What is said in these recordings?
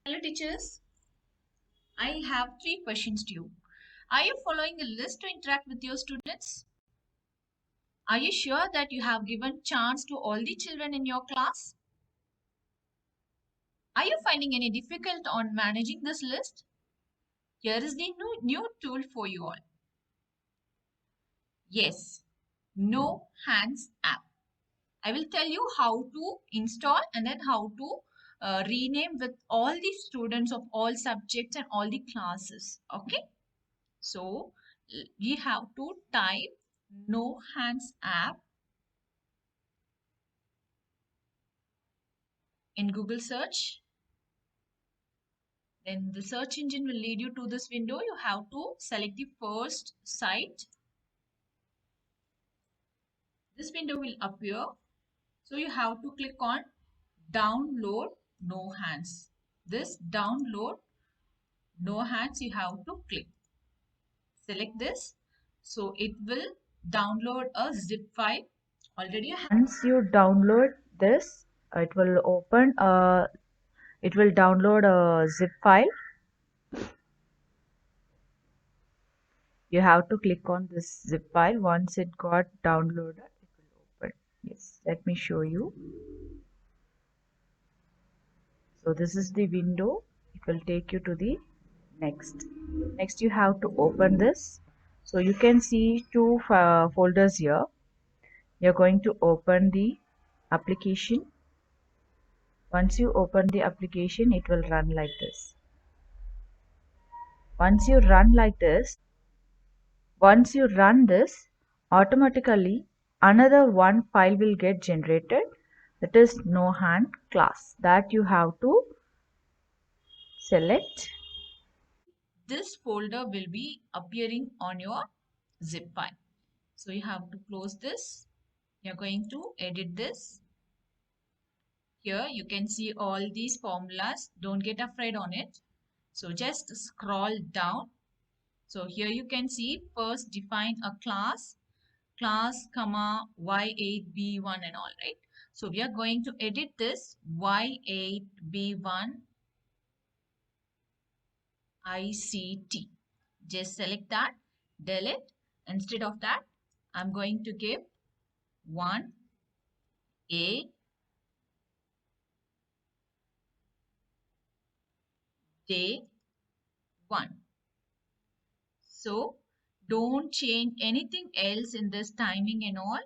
Hello teachers, I have three questions to you. Are you following the list to interact with your students? Are you sure that you have given chance to all the children in your class? Are you finding any difficult on managing this list? Here is the new tool for you all. Yes, No Hands app. I will tell you how to install and then how to rename with all the students of all subjects and all the classes. Okay. So we have to type No Hands app in Google search. Then the search engine will lead you to this window. You have to select the first site. This window will appear. So you have to click on download No Hands. This download No Hands you have to click. Select this. So it will download a zip file. Already you have. Once you download this, it will download a zip file. You have to click on this zip file. Once it got downloaded, it will open. Yes, let me show you. So this is the window. It will take you to the next. Next, you have to open this. So you can see two folders here. You're going to open the application. Once you open the application, it will run like this. Once you run like this, Once you run this, automatically another one file will get generated, that is no hand class, that you have to select. This folder will be appearing on your zip file. So you have to close this. You're going to edit this. Here you can see all these formulas. Don't get afraid on it. So just scroll down. So here you can see first define a class, comma Y8B1 and all, right? So we are going to edit this Y8B1 ICT. Just select that, delete. Instead of that, I'm going to give 1, 8, day 1. So don't change anything else in this timing and all.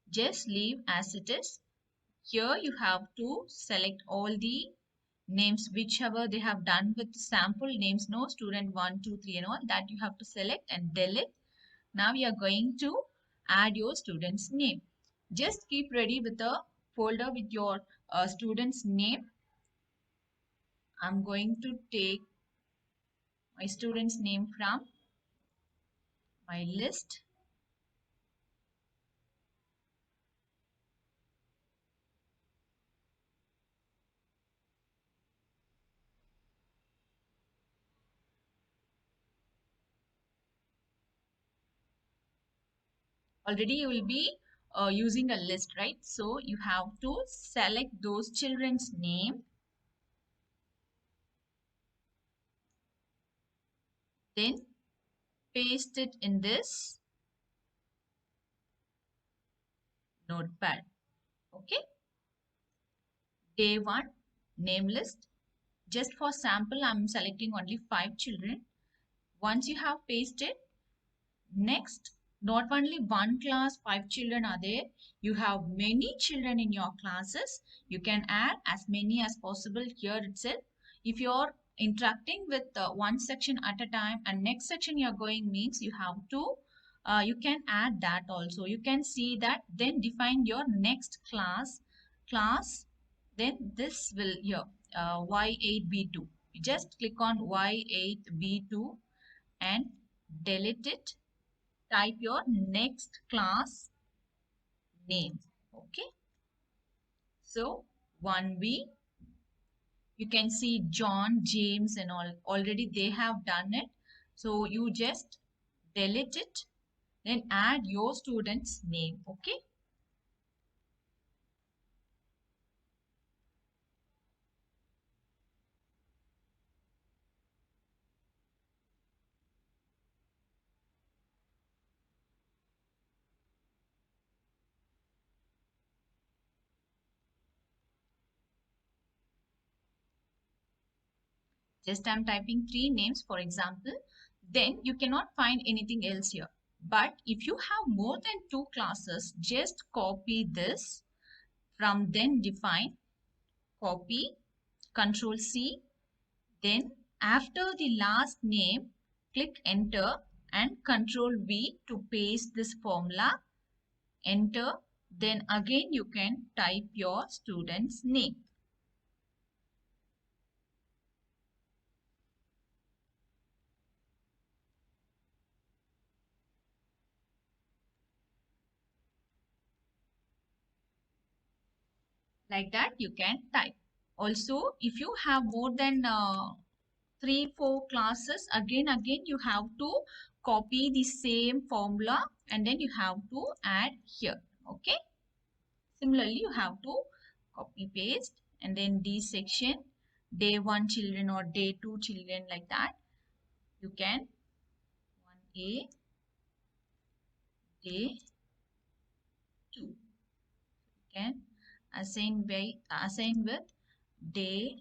Just leave as it is. Here you have to select all the names whichever they have done with sample names, no student 1, 2, 3 and all that you have to select and delete. Now we are going to add your student's name. Just keep ready with a folder with your student's name. I'm going to take my student's name from my list. Already you will be using a list, right? So you have to select those children's name, then paste it in this notepad. Okay. Day 1 name list. Just for sample, I'm selecting only 5 children. Once you have pasted, next, not only one class, 5 children are there. You have many children in your classes. You can add as many as possible here itself. If you're interacting with one section at a time and next section you're going means you have to, you can add that also. You can see that, then define your next class, then this will here, Y8B2. You just click on Y8B2 and delete it. Type your next class name. Okay. So 1B, you can see John, James and all. Already they have done it. So you just delete it. Then add your student's name. Okay. Just I'm typing 3 names, for example. Then you cannot find anything else here. But if you have more than 2 classes, just copy this from then define, copy, Control C. Then after the last name, click enter and Control V to paste this formula. Enter. Then again you can type your student's name. Like that you can type. Also, if you have more than 3-4 classes, again you have to copy the same formula and then you have to add here. Okay. Similarly, you have to copy paste and then this section, day 1 children or day 2 children, like that you can 1A, day 2. You can assign with day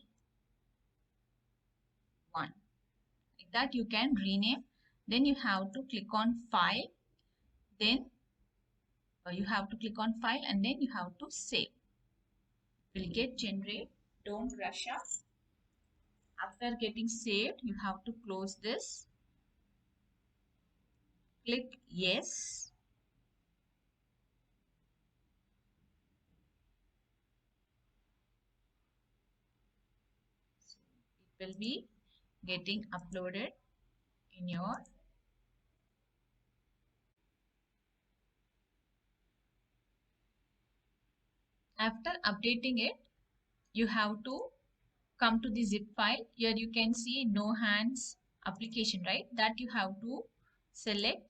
1. Like that you can rename. Then you have to click on file. Then you have to click on file and then you have to save. Will get generate. Don't rush up. After getting saved, you have to close this. Click yes. So it will be getting uploaded in your after updating it, you have to come to the zip file. Here you can see no hands application, right? That you have to select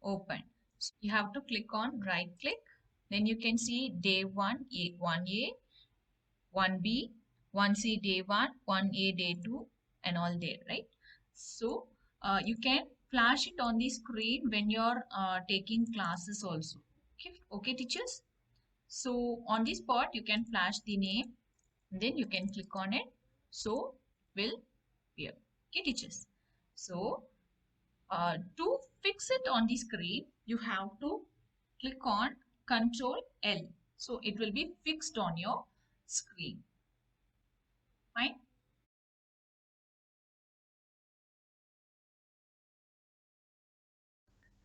open. So you have to click on right click. Then you can see day 1, 1A, 1B, 1C day 1, 1A day 2 and all there, right? So you can flash it on the screen when you're taking classes also. Okay, teachers? So on this spot, you can flash the name, then you can click on it. So will appear. Okay, teachers. So to fix it on the screen, you have to click on Control L. So it will be fixed on your screen. Fine.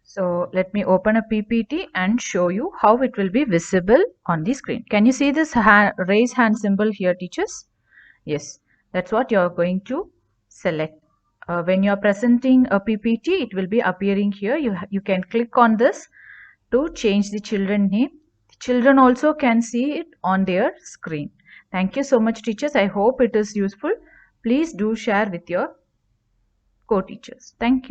So let me open a PPT and show you how it will be visible on the screen. Can you see this raise hand symbol here, teachers? Yes, that's what you're going to select. When you're presenting a PPT, it will be appearing here. You can click on this to change the children name. The children also can see it on their screen. Thank you so much, teachers. I hope it is useful. Please do share with your co-teachers. Thank you.